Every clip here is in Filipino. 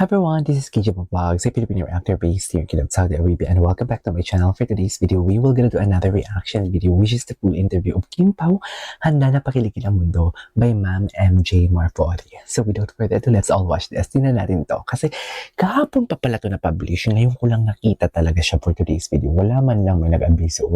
Hi everyone, this is KJ Vlogs, a Filipino actor based here in Kingdom, Saudi Arabia, and welcome back to my channel. For today's video, we will gonna do another reaction video, which is the full interview of Kim Pao, Handa na Pakiligin ang Mundo by Ma'am MJ Marfori. So without further ado, let's all watch this. Tingnan natin to. Kasi kahapon pa pala to na-publish, ngayon ko lang nakita talaga siya for today's video. Wala man lang may nag-abiso.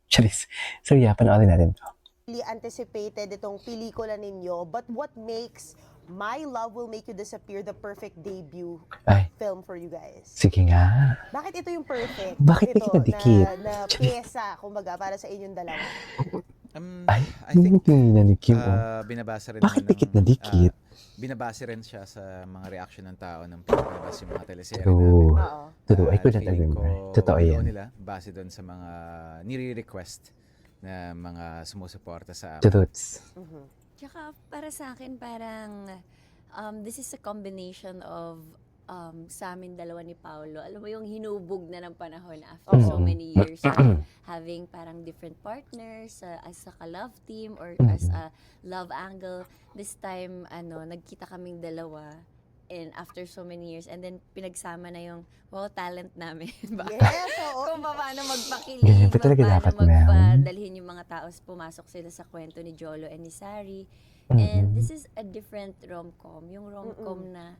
Charis. So yeah, panoorin natin to. Really anticipated itong pelikula ninyo, but what makes My Love Will Make You Disappear the perfect debut Ay, film for you guys? sige nga. Bakit ito yung perfect? Bakit ito, di kita dikit? na pyesa, kumbaga, para sa inyong dalawa? Ay, I think tingin na ni Kim. binabasa rin Bakit naman dikit na dikit? binabasa rin siya sa mga reaction ng tao ng pinapalabas yung mga teleserye True. namin. Oo. True, I couldn't Feeling agree more. ko Totoo binuo yan. nila base doon sa mga nire-request na mga sumusuporta sa amin. Truths. Tsaka para sa akin parang this is a combination of sa amin dalawa ni Paolo. Alam mo yung hinubog na ng panahon after so many years of having parang different partners as a love team or as a love angle. This time nagkita kaming dalawa and after so many years and then pinagsama na yung talent namin. Yes, oo. Kung paano magpakilig, Ganyan pa talaga dapat, ma'am. magpadalhin yung mga tao, pumasok sila sa kwento ni Jolo and ni Sari. And this is a different rom-com. Yung rom-com na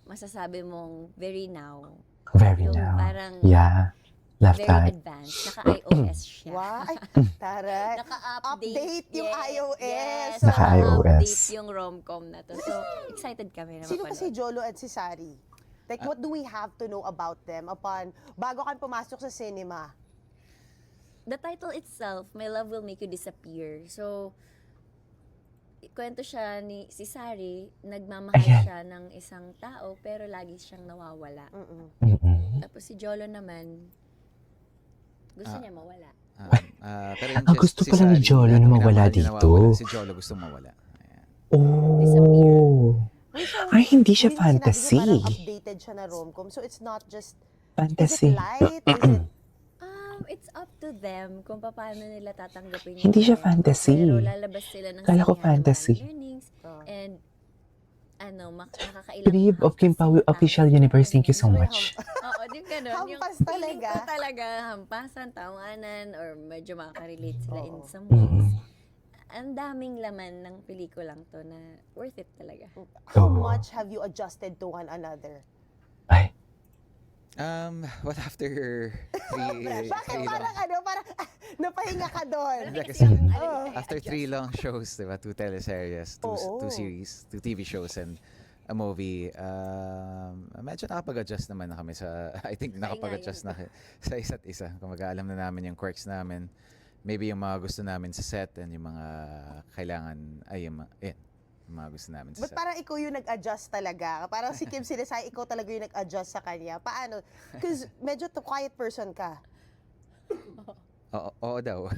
masasabi mong very now. Very Yung now. parang Yeah. Love very that. advanced. Naka-iOS siya. Wow, ay, taray. Naka-update. Update yung iOS. Yes, Naka-iOS. naka-update yung rom-com na to. So, excited kami na Sino ba si mapanood. Jolo at si Sari? Like, what do we have to know about them bago kan pumasok sa cinema? The title itself, My Love Will Make You Disappear. So, kwento siya ni si Sari, nagmamahal Ayan. siya ng isang tao pero lagi siyang nawawala. Tapos si Jolo naman, gusto niya mawala. Pero yung gusto si pala ni Sari, Jolo na mawala minamahal niya dito. nawawala. Si Jolo gusto mawala. Ayan. Oh. Ay, hindi siya Sinabi niyo fantasy. parang updated siya na rom-com. So, it's not just, is Fantasy. it light? Is it It's up to them kung paano nila tatanggapin Hindi siya yun. fantasy. Pero lalabas sila ng Kala ko sinihan ng fantasy. maraming learnings. Oh. And nakakailang Believe of Kim Pao Official Universe. Thank you so much. Oo, din ganun. Yung Hampas feeling talaga. ko talaga, hampasan, tawanan, or medyo makaka-relate sila in Oo. some ways. Ang daming laman ng pelikulang to na worth it talaga. how Oo. much have you adjusted to one another? Ay, What after three Bakit long, parang napahinga ka doon? Hindi, kasi Oh. after 3 long shows, diba? 2 teleseries, 2 Oo. series, 2 TV shows, and a movie, medyo nakapag-adjust naman na kami sa, I think nakapag-adjust na sa isa't isa. Kung alam na namin yung quirks namin, maybe yung mga gusto namin sa set and yung mga kailangan, yung mga gusto namin sa But set. parang ikaw yung nag-adjust talaga. Parang si Kim Sinesay, ikaw talaga yung nag-adjust sa kanya. Paano? Because medyo quiet person ka. Oo daw.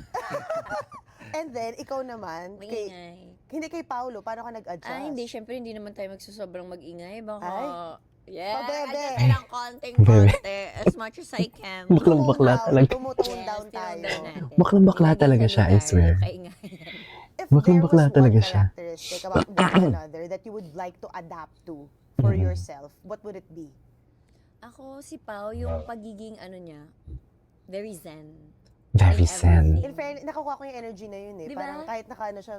And then, ikaw naman, Maingay. hindi kay Paolo, paano ka nag-adjust? Hindi, syempre hindi naman tayo magsusobrang mag-ingay. Baka, Oh, bebe. adjust lang konting-konti as much as I can. Baklang bakla talaga. Tumutone down tayo. Baklang bakla talaga siya, I swear. If Baklang there was bakla one talaga siya. characteristic about another that you would like to adapt to for yourself, what would it be? Ako, si Pao, yung pagiging niya, very zen. Very In zen. everything. In fairness, nakukuha ko yung energy na yun eh. Diba? Parang kahit nakaano siya,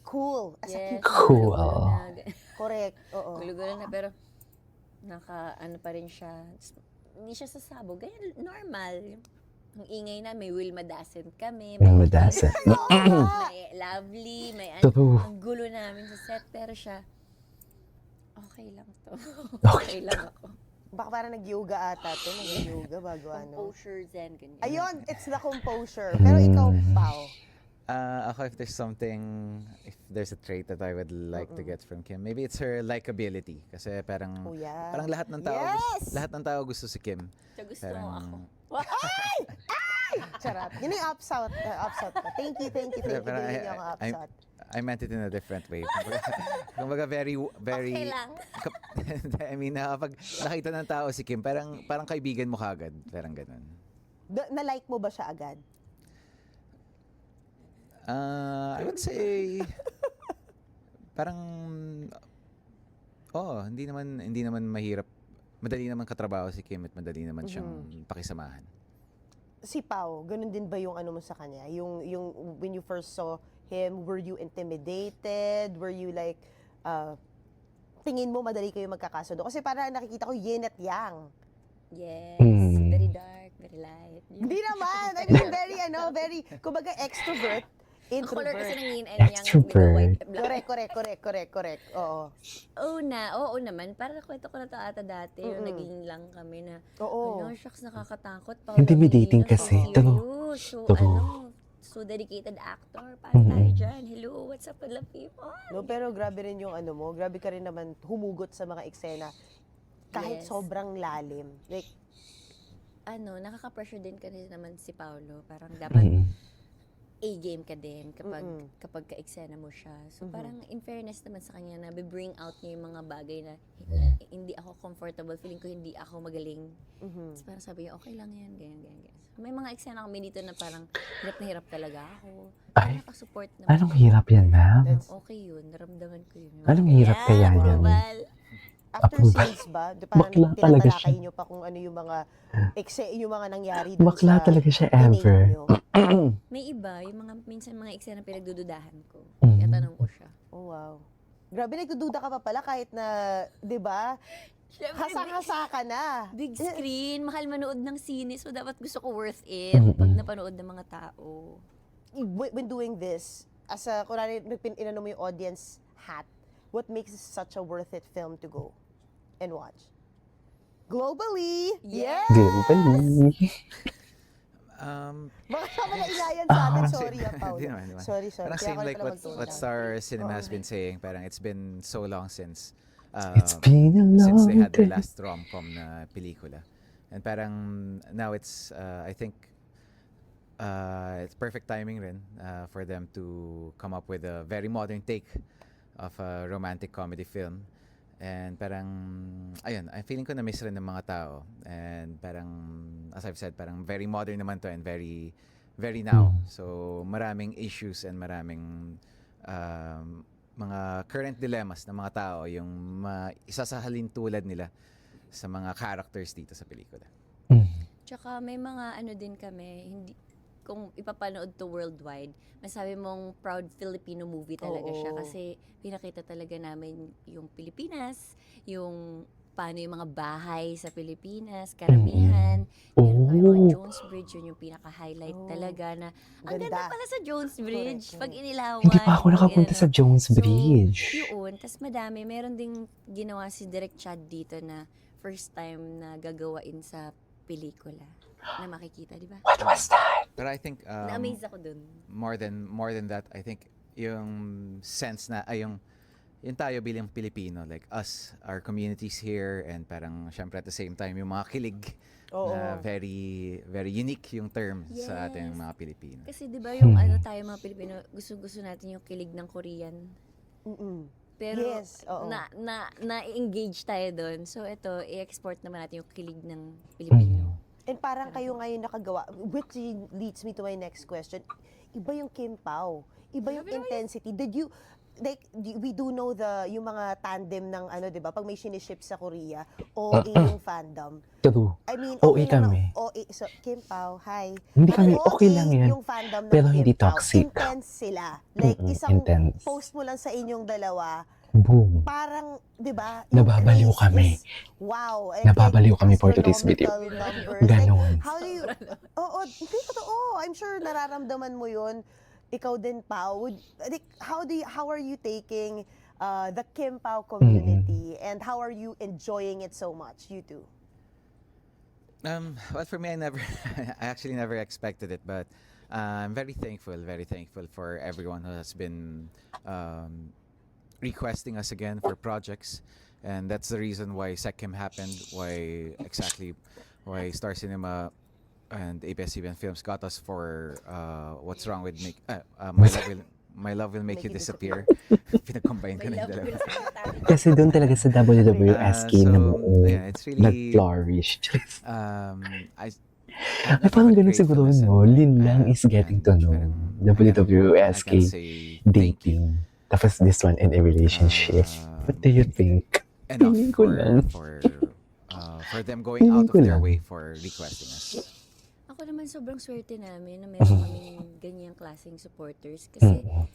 cool. As a Yes, cute. Cool. gulo-gulo na. Correct. Oo. Gulo-gulo na, pero pa rin siya. Hindi siya sasabog. Ganyan, normal. Ang ingay na, may Wilma Dasent kami. Wilma Dasent. May Lovely, may True. ang gulo namin sa set. Pero siya, okay lang to. Okay okay lang ako. Baka parang nag-yoga ata to. Nag-yoga bago ano. Composure, zen, ganyan. Ayun, it's the composure. Pero ikaw, Pao. Ako, if there's a trait that I would like to get from Kim, maybe it's her likability. Kasi parang, Oh, yeah. parang lahat ng tao, Yes! lahat ng tao gusto si Kim. So, gusto mo Parang, ako. Charot. Yun yung upsot. Upsot ka. Thank you. Parang Binigyan niyo ang upsot. I meant it in a different way. Kumbaga very, Okay lang. I mean, kapag nakita ng tao si Kim, parang kaibigan mo kagad. Parang ganun. Na-like mo ba siya agad? I would say, parang Oo, hindi naman mahirap. Madali naman katrabaho si Kim at madali naman siyang pakisamahan. Si Pao, ganun din ba yung ano mo sa kanya? Yung when you first saw him, were you intimidated? Were you like, tingin mo madali kayo magkakasundo? Kasi parang nakikita ko yin at yang. Yes, Mm. very dark, very light. Hindi naman. I mean, very, kumbaga extrovert, Ang color kasi introvert. ng yin and yang with the Extrovert. white and black. Correct. Oo. Oo naman. Parang kwento ko na to ata dati. Yung Mm-mm. naging lang kami na, Oo. ano, shucks, nakakatakot. Intimidating kasi. So, True. so dedicated actor. Paano tayo Mm-mm. dyan? Hello, what's up with the people? No, pero grabe rin yung ano mo. Grabe ka rin naman humugot sa mga eksena. Kahit Yes. sobrang lalim. Like, Nakaka-pressure din kasi naman si Paolo. Parang dapat Mm. A-game ka din Mm-mm. kapag ka-eksena mo siya. So Mhm. parang in fairness naman sa kanya na bring out niya yung mga bagay na hindi ako comfortable, feeling ko hindi ako magaling. mhm. So parang sabi niya, okay lang yan, ganyan. So, may mga eksena kami dito na parang hirap na hirap talaga ako. Ay, Nakaka-support naman. Anong hirap yan, ma'am? That's, Okay yun, naramdaman ko yun. Anong hirap kaya yan? Approval. after Approval. scenes ba, parang Bakla talaga tinatalakay siya. nyo pa kung ano yung mga nangyari dun Bakla sa talaga siya dinate ever. nyo. May iba, yung minsan mga eksena pinagdududahan ko. Mm. Yatanong ko siya. Oh, wow. Grabe, nagdududa ka pa pala kahit na, di ba, hasa-hasa ka na. Big screen, mahal manood ng sine, so dapat gusto ko worth it Mm-mm. pag napanood ng mga tao. When doing this, as a, kunwari, inano mo yung audience hat, what makes this such a worth it film to go and watch? Globally! Yes! Globally. Baka tama na ilayan sa atin. Ah. Sorry, Paolo. Di naman. Sorry. Parang Kaya same ako like pala what magtulog. Star Cinema has been saying. Parang it's been so long since It's been a since they long had their time. last rom-com na pelikula. And parang now it's I think it's perfect timing rin for them to come up with a very modern take of a romantic comedy film. And parang, ayun, I'm feeling ko na-miss rin ng mga tao. And parang, as I've said, parang very modern naman to and very, very now. So, maraming issues and maraming mga current dilemmas ng mga tao yung isasahalin tulad nila sa mga characters dito sa pelikula. Mm. Tsaka may mga ano din kami, hindi, kung ipapanood to worldwide, masabi mong proud Filipino movie talaga siya Oo. kasi pinakita talaga namin yung Pilipinas, yung paano yung mga bahay sa Pilipinas, karamihan. Meron kami mga Oh. Jones Bridge, yun yung pinaka-highlight Oh. talaga na ang ganda Ganda. pala sa Jones Bridge. Correct, Pag inilawan. Hindi pa ako pag nakapunta inano. sa Jones So, Bridge. Yun, tas madami. Meron ding ginawa si Direk Chad dito na first time na gagawain sa pelikula na makikita, di ba? What was that? Pero I think Na-amaze ako dun. more than that, I think yung sense na yung tayo bilang Pilipino, like us, our communities here, and parang syempre at the same time yung mga kilig Oo. na very very unique yung term sa ating Yes. mga Pilipino. Kasi di ba yung Hmm. ano tayo mga Pilipino, gusto natin yung kilig ng Korean. Mm-mm. Pero Yes, oo. na-engage tayo doon. So ito, i-export naman natin yung kilig ng Pilipino. And parang kayo ngayon nakagawa, which leads me to my next question. Iba yung Kim Pao. Iba yung intensity. Did you, like, we do know yung mga tandem ng ano, di ba? Pag may siniship sa Korea, OA yung fandom. True. I mean, OA okay lang kami. na- OA, so, Kim Pao, hi. Hindi kami, OA okay lang yan. yung fandom ng Pero Kim hindi Pao. toxic. Intense sila. Like, Mm-mm, isang intense. post mo lang sa inyong dalawa, Boom. parang, di ba? yung Nababaliw craze kami. is, wow. And Nababaliw like, kami for today's video. astronomical numbers. Like, Ganon. how do you, oo, hindi totoo. I'm sure nararamdaman mo yun. Ikaw din, Pao. Like, how are you taking the Kim Pao community and how are you enjoying it so much, you two? Well, for me, I actually never expected it, but I'm very thankful for everyone who has been requesting us again for projects, and that's the reason why SecChem happened, why Star Cinema and ABS-CBN Films got us for What's Wrong with My Love Will Make You Disappear. Pinag-combine ko May na yung love dalawa. will sa Kasi doon talaga sa WWSK So, na yeah, it's really nag-flourish. I Ay, parang ganun siguro, no? Lin lang is getting to know WWSK dating. Tapos this one in a relationship. What do you think? enough Feeling ko lang. for them going Feeling out of ko their lang. way for requesting us. Ako naman sobrang swerte namin na meron kaming ganyang klaseng supporters kasi Mm.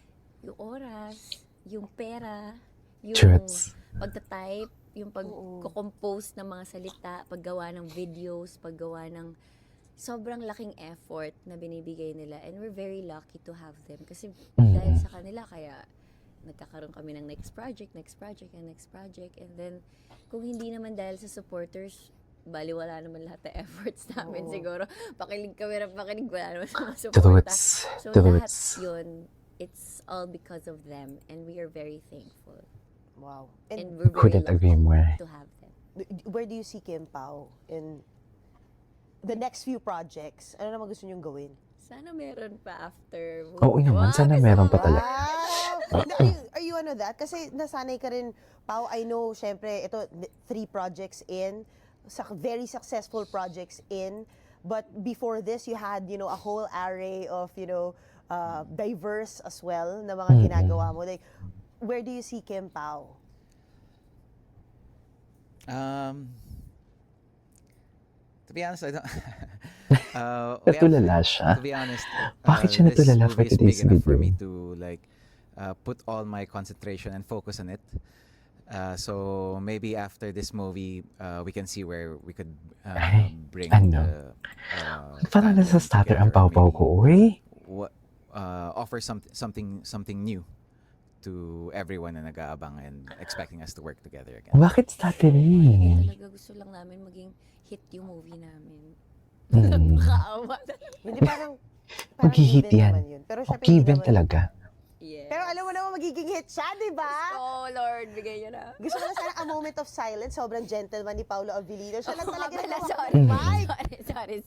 yung oras, yung pera, yung Truths. pagta-type, yung pag-compose ng mga salita, paggawa ng videos, paggawa ng sobrang laking effort na binibigay nila, and we're very lucky to have them kasi dahil sa kanila kaya nagkakaroon kami ng next project, and then kung hindi naman dahil sa supporters, baliwala naman lahat ng efforts namin siguro. Pakinig kami ng pakinig, wala naman sa mga suporta. Truths. So lahat Truths. yun, it's all because of them, and we are very thankful. Wow. And And we're very Couldn't agree lucky more. to have them. where do you see Kim Pao in the next few projects? Ano naman gusto niyong gawin? Sana meron pa after. Oo naman, sana meron pa talaga. Wow! Are you ano that? Kasi nasanay ka rin, Pao, I know, syempre, ito, 3 projects in, very successful projects in, but before this, you had, a whole array of, diverse as well na mga ginagawa mo. Like, where do you see Kim Pao? To be honest, I don't. We have- Natulala siya. To be honest, Bakit siya this natulala for movie is today's big enough for video? me to like put all my concentration and focus on it. So maybe after this movie, we can see where we could Ay, bring ano? the Parang tandem nasa starter ang together, pau-pau ko, uy. offer something new to everyone na nag-aabang and expecting us to work together again. Bakit stuttering? Talaga gusto lang namin maging hit yung movie namin. Mm. Nakakaawa. Hindi parang Mag-hit given yan. naman yun. Pero syempre, hindi Given naman- talaga. Yes. Pero alam mo naman, magiging hit siya, di ba? Oh, Lord, bigay niyo na. Gusto ko na sana a moment of silence. Sobrang gentleman ni Paulo Avellino. Siya lang Oo talaga nga pala, yung sorry. mic. Sorry.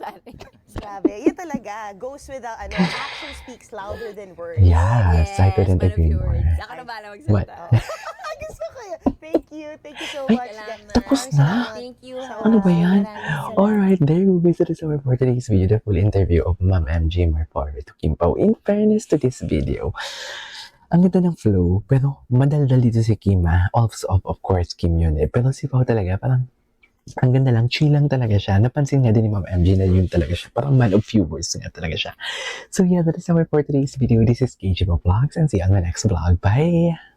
Grabe. Yun talaga. Goes with the, action speaks louder than words. Yes, I couldn't one of agree your more. words. Ako na bahala magsalita. Gusto ko yun. Thank you. Thank you so Ay, much. Salamat. tapos na? Thank you. Ano ba yan? Maraming salamat. Alright, there you go. So this is for today's video, the full interview of Ma'am MJ Marpore to Kim Pao. In fairness to this video, ang ganda ng flow, pero madaldal dito si Kim, of course, Kim yun eh. Pero si Pao talaga, parang ang ganda lang, chill lang talaga siya. Napansin nga din ni Ma'am MJ na yun talaga siya. Parang man of few words nga talaga siya. So yeah, that is our for today's video. This is KJ Vlogs and see you on my next vlog. Bye!